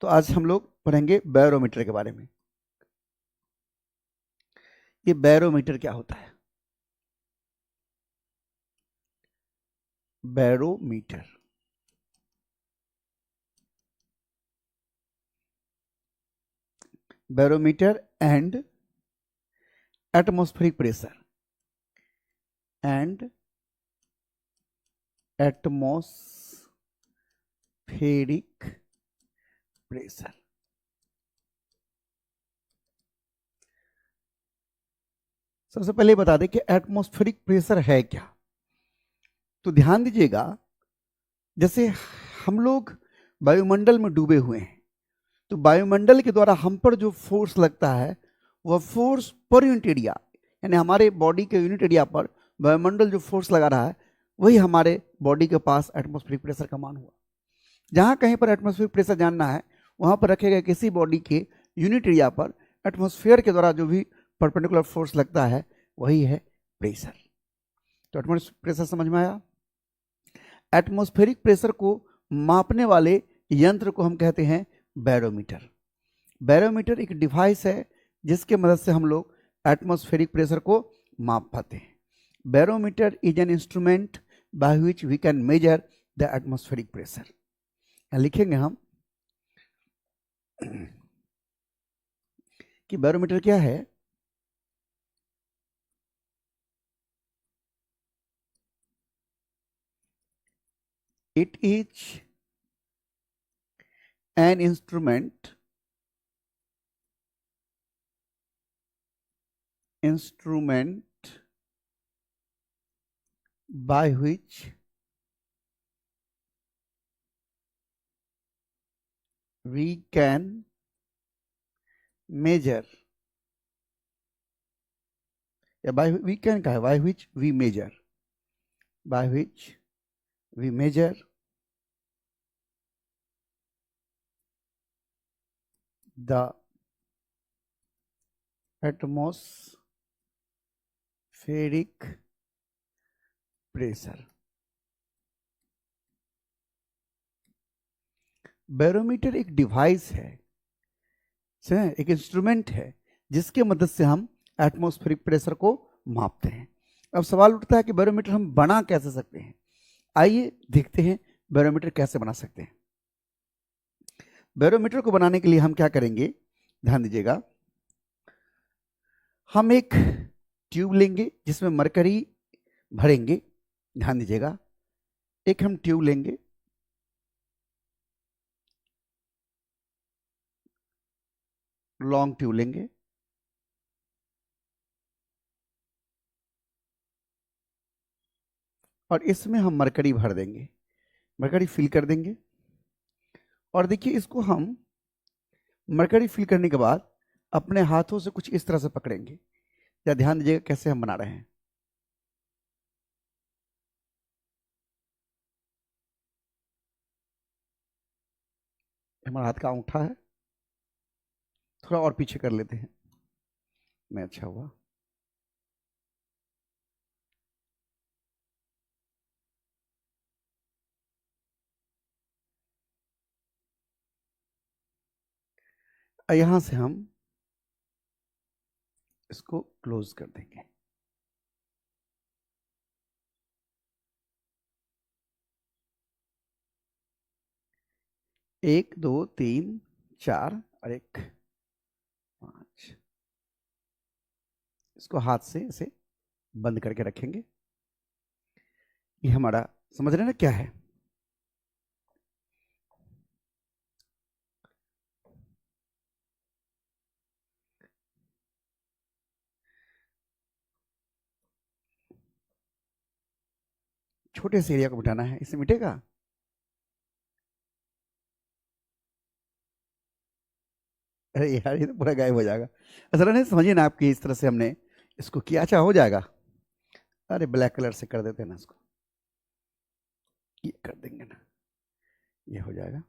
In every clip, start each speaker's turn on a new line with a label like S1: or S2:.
S1: तो आज हम लोग पढ़ेंगे बैरोमीटर के बारे में। ये बैरोमीटर क्या होता है? Barometer barometer and atmospheric pressure and atmospheric pressure. सबसे पहले बता दें कि एटमॉस्फेरिक प्रेशर है क्या। तो ध्यान दीजिएगा, जैसे हम लोग वायुमंडल में डूबे हुए हैं, तो वायुमंडल के द्वारा हम पर जो फोर्स लगता है वह फोर्स पर यूनिट एरिया, यानी हमारे बॉडी के यूनिट एरिया पर वायुमंडल जो फोर्स लगा रहा है वही हमारे बॉडी के पास एटमॉस्फेरिक प्रेशर का मान हुआ। जहां कहीं पर एटमॉस्फेरिक प्रेशर जानना है वहां पर रखे गए किसी बॉडी के यूनिट एरिया पर एटमॉस्फेयर के द्वारा जो भी परपेंडिकुलर फोर्स लगता है वही है प्रेशर। तो एटमॉस्फेरिक प्रेशर समझ में आया। एटमॉस्फेरिक प्रेशर को मापने वाले यंत्र को हम कहते हैं बैरोमीटर। बैरोमीटर एक डिवाइस है जिसके मदद से हम लोग एटमॉस्फेरिक प्रेशर को माप पाते हैं। Barometer is an instrument by which we can measure the atmospheric pressure. लिखेंगे हम कि बैरोमीटर क्या है। It is an instrument by which we can measure, या by we can का है, by which we measure the atmospheric pressure। Barometer एक device है, एक इंस्ट्रूमेंट है जिसके मदद से हम एटमॉस्फेरिक प्रेशर को मापते हैं। अब सवाल उठता है कि बैरोमीटर हम बना कैसे सकते हैं। आइए देखते हैं बैरोमीटर कैसे बना सकते हैं। बैरोमीटर को बनाने के लिए हम क्या करेंगे, ध्यान दीजिएगा। हम एक ट्यूब लेंगे जिसमें मरकरी भरेंगे। ध्यान दीजिएगा, एक हम ट्यूब लेंगे, लॉन्ग ट्यूब लेंगे, और इसमें हम मरकरी भर देंगे, मरकरी फिल कर देंगे। और देखिए, इसको हम मरकरी फिल करने के बाद अपने हाथों से कुछ इस तरह से पकड़ेंगे। या ध्यान दीजिएगा कैसे हम बना रहे हैं। हमारा हाथ का अंगूठा है, थोड़ा और पीछे कर लेते हैं, नहीं अच्छा हुआ। यहां से हम इसको क्लोज कर देंगे। एक, दो, तीन, चार और एक, पांच। इसको हाथ से इसे बंद करके रखेंगे। ये हमारा, समझ रहे हैं ना क्या है। छोटे से एरिया को मिटाना है, इससे मिटेगा। अरे यार, ये तो पूरा गायब हो जाएगा। असल नहीं, समझिए ना, आपकी इस तरह से हमने इसको किया, अच्छा हो जाएगा। अरे ब्लैक कलर से कर देते हैं ना इसको, ये कर देंगे ना, ये हो जाएगा।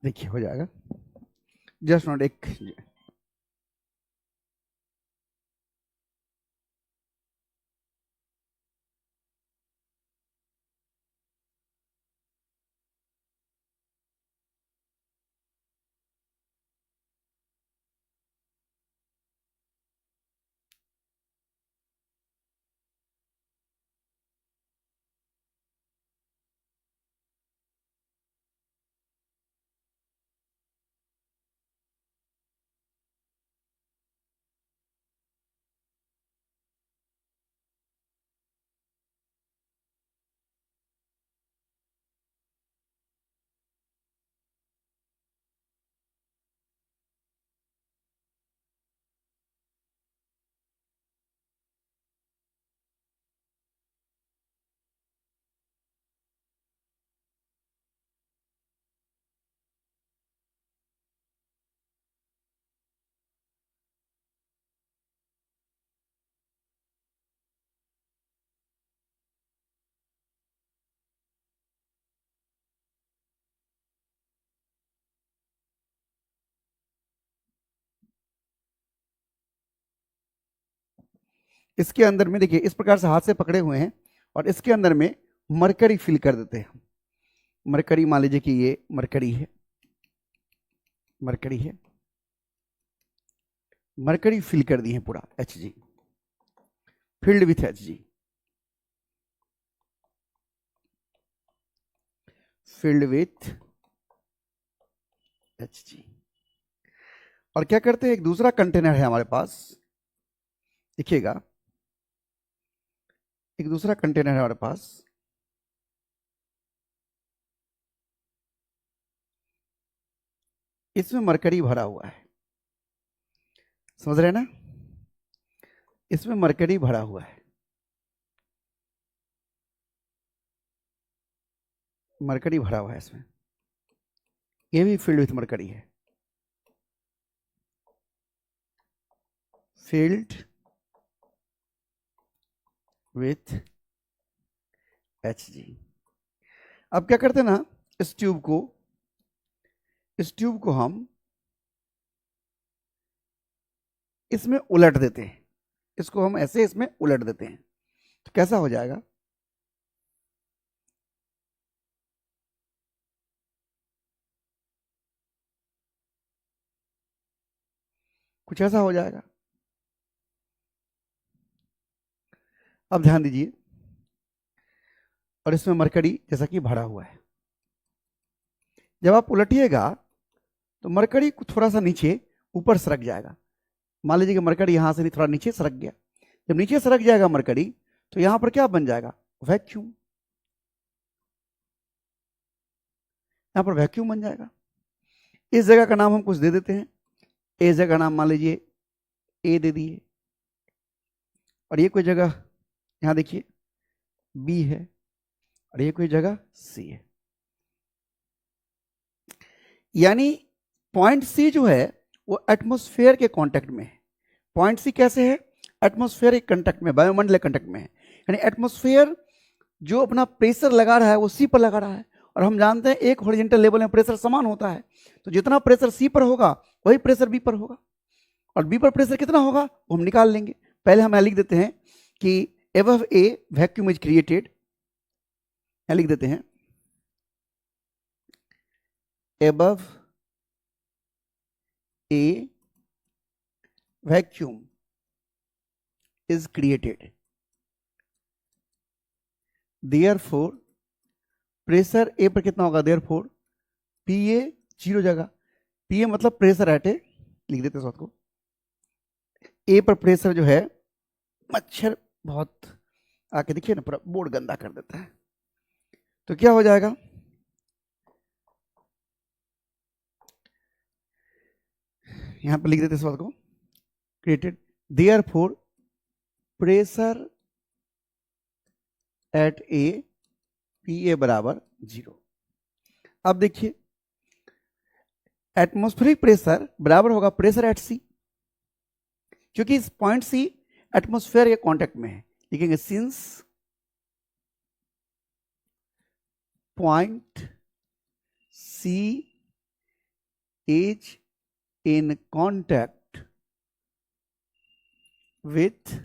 S1: देखिए हो जाएगा, जस्ट नॉट एक। इसके अंदर में देखिए इस प्रकार से हाथ से पकड़े हुए हैं और इसके अंदर में मरकरी फिल कर देते हैं। मरकरी मान लीजिए कि ये मरकरी है, मरकरी है, मरकरी फिल कर दी है पूरा, Hg filled with Hg, filled with Hg। और क्या करते हैं, एक दूसरा कंटेनर है हमारे पास, देखिएगा एक दूसरा कंटेनर है हमारे पास, इसमें मरकरी भरा हुआ है, समझ रहे हैं ना, इसमें मरकरी भरा हुआ है, मरकरी भरा हुआ है इसमें, ये भी फील्ड विथ मरकरी है, फील्ड विथ Hg। अब क्या करते हैं ना, इस ट्यूब को हम इसमें उलट देते हैं, इसको हम ऐसे इसमें उलट देते हैं, तो कैसा हो जाएगा, कुछ ऐसा हो जाएगा। अब ध्यान दीजिए, और इसमें मरकरी जैसा कि भरा हुआ है, जब आप उलटिएगा तो मरकरी को थोड़ा सा नीचे ऊपर सरक जाएगा, मान लीजिए कि मरकरी यहां से थोड़ा नीचे सरक गया, जब नीचे सरक जाएगा मरकरी तो यहां पर क्या बन जाएगा, वैक्यूम, यहां पर वैक्यूम बन जाएगा। इस जगह का नाम हम कुछ दे देते हैं, इस जगह का नाम मान लीजिए ए दे दिए, और ये कोई जगह यहां देखिए बी है, और ये कोई जगह सी है, यानी पॉइंट सी जो है वो एटमॉस्फेयर के कांटेक्ट में है। पॉइंट सी कैसे है, एटमॉस्फेयर के कांटेक्ट में, वायुमंडल कांटेक्ट में है, यानी एटमॉस्फेयर जो अपना प्रेशर लगा रहा है वो सी पर लगा रहा है, और हम जानते हैं एक हॉरिजॉन्टल लेवल में प्रेशर समान होता है, तो जितना प्रेशर सी पर होगा वही प्रेशर बी पर होगा, और बी पर प्रेशर कितना होगा वो हम निकाल लेंगे। पहले हम लिख देते हैं कि above a vacuum is created, लिख देते हैं above a vacuum is created, therefore pressure A पर कितना होगा, देयरफॉर पी ए जीरो जगह, पी ए मतलब प्रेशर एट ए, लिख देते हैं को, ए पर प्रेशर जो है, मच्छर बहुत आके देखिए ना पूरा बोर्ड गंदा कर देता है, तो क्या हो जाएगा, यहां पर लिख देते इस बात को, created therefore pressure at A P A बराबर 0। अब देखिए एटमॉस्फेरिक प्रेशर बराबर होगा प्रेशर एट सी, क्योंकि इस पॉइंट सी एटमॉस्फेयर के कांटेक्ट में है, लिखेंगे since point C is in contact with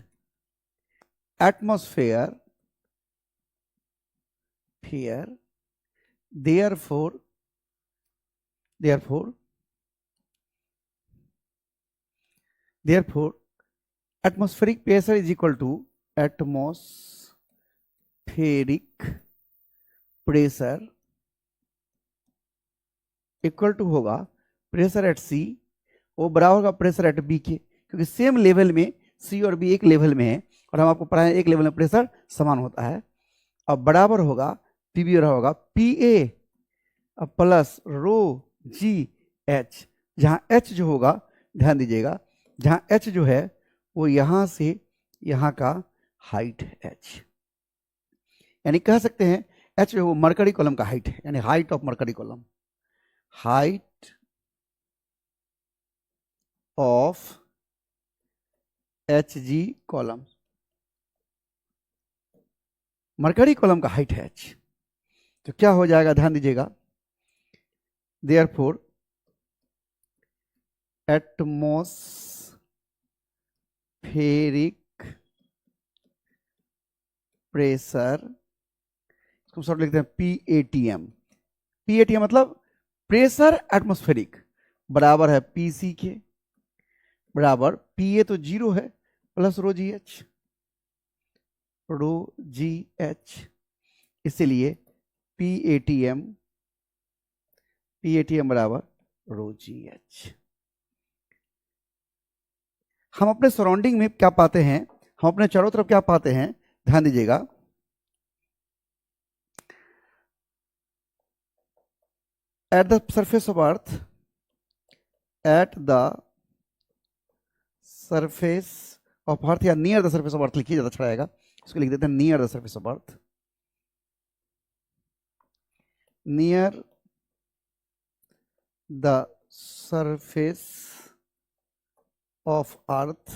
S1: atmosphere, therefore atmospheric pressure is equal to atmospheric pressure equal to होगा प्रेशर एट सी, वो बराबर होगा प्रेशर एट बी के, क्योंकि सेम लेवल में सी और बी एक लेवल में है और हम आपको पढ़ाए एक लेवल में प्रेशर समान होता है। अब बराबर होगा पी बी होगा P A plus row ji H, जहाँ एच जो होगा ध्यान दीजिएगा, जहाँ एच जो है वो यहाँ से यहाँ का हाइट है एच, यानी कह सकते हैं एच जो मरकरी कॉलम का हाइट है, यानी height of mercury column, height of H G column, mercury column का हाइट है एच। तो क्या हो जाएगा ध्यान दीजिएगा, देयरफॉर एटमॉस्फेरिक प्रेशर, इसको शॉर्ट लिखते हैं PATM। PATM मतलब प्रेशर एटमॉस्फेरिक बराबर है PC के, बराबर PA तो 0 है प्लस रो जी एच, इसलिए PATM बराबर रो जी एच। हम अपने सराउंडिंग में क्या पाते हैं, हम अपने चारों तरफ क्या पाते हैं, ध्यान दीजिएगा, at the surface of earth, at the surface of earth या near the surface of earth लिखिए, ज्यादा अच्छा रहेगा, इसको लिख देते हैं near the surface of earth, near the surface of earth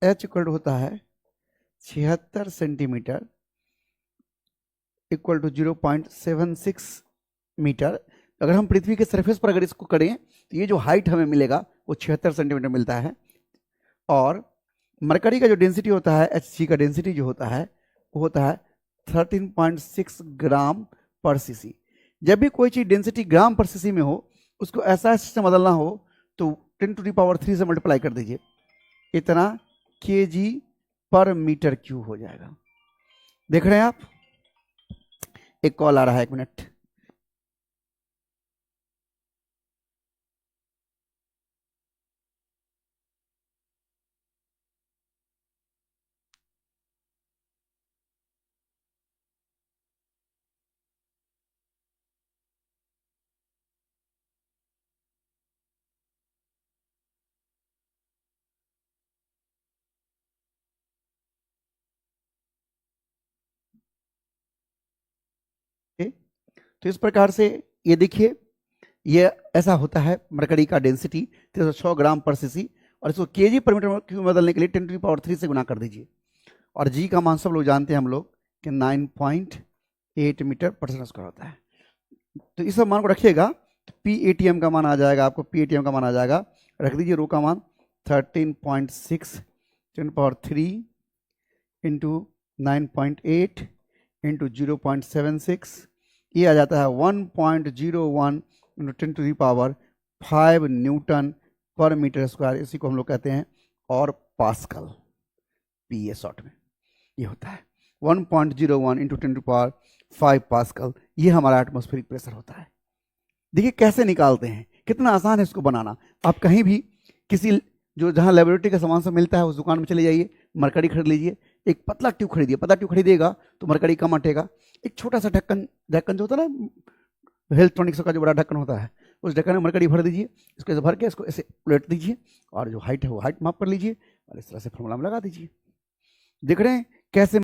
S1: h equal to होता है 76 सेंटीमीटर इक्वल टू 0.76 मीटर। अगर हम पृथ्वी के सरफेस पर अगर इसको करें तो ये जो हाइट हमें मिलेगा वो 76 सेंटीमीटर मिलता है। और मरकरी का जो डेंसिटी होता है, Hg का डेंसिटी जो होता है वो होता है 13.6 ग्राम पर सीसी। जब भी कोई चीज डेंसिटी ग्राम पर सीसी में हो, उसको ऐसा से बदलना हो तो 10⁻³ से मल्टीप्लाई कर दीजिए, इतना kg पर मीटर क्यूब हो जाएगा। देख रहे हैं आप, एक कॉल आ रहा है, 1 मिनट। तो इस प्रकार से ये देखिए, ये ऐसा होता है मरकरी का डेंसिटी 306 ग्राम पर सीसी, और इसको केजी पर मीटर क्यूब बदलने के लिए 10⁻³ से गुना कर दीजिए। और जी का मान सब लोग जानते हैं हम लोग कि 9.8 मीटर पर सेकंड स्क्वायर होता है। तो इस सब मान को रखिएगा तो PATM का मान आ जाएगा, आपको PATM का मान आ जाएगा, रख दीजिए रो का मान 13.6 10⁻³ इंटू 9.8 इंटू 0.76, ये आ जाता है 1.01 इंटू 10⁵ न्यूटन पर मीटर स्क्वायर। इसी को हम लोग कहते हैं और पास्कल, PA शॉर्ट में ये होता है 1.01 इंटू 10⁵ पास्कल। ये हमारा एटमॉस्फेरिक प्रेशर होता है। देखिए कैसे निकालते हैं, कितना आसान है इसको बनाना। आप कहीं भी किसी जो जहाँ लेबोरेटरी का सामान सब मिलता है उस दुकान में चले जाइए, मरकरी खरीद लीजिए, एक पतला ट्यूब खरीदिए, पतला ट्यूब खरीदिएगा तो मरकरी कम अटेगा। एक छोटा सा ढक्कन जो होता है ना इलेक्ट्रॉनिक्स का जो बड़ा ढक्कन होता है, उस ढक्कन में मरकरी भर दीजिए, इसको ऐसे भर के इसको ऐसे उलट दीजिए और जो हाइट है वो हाइट माप कर लीजिए और इस तरह से फॉर्मूला में लगा दीजिए। देख रहे हैं कैसे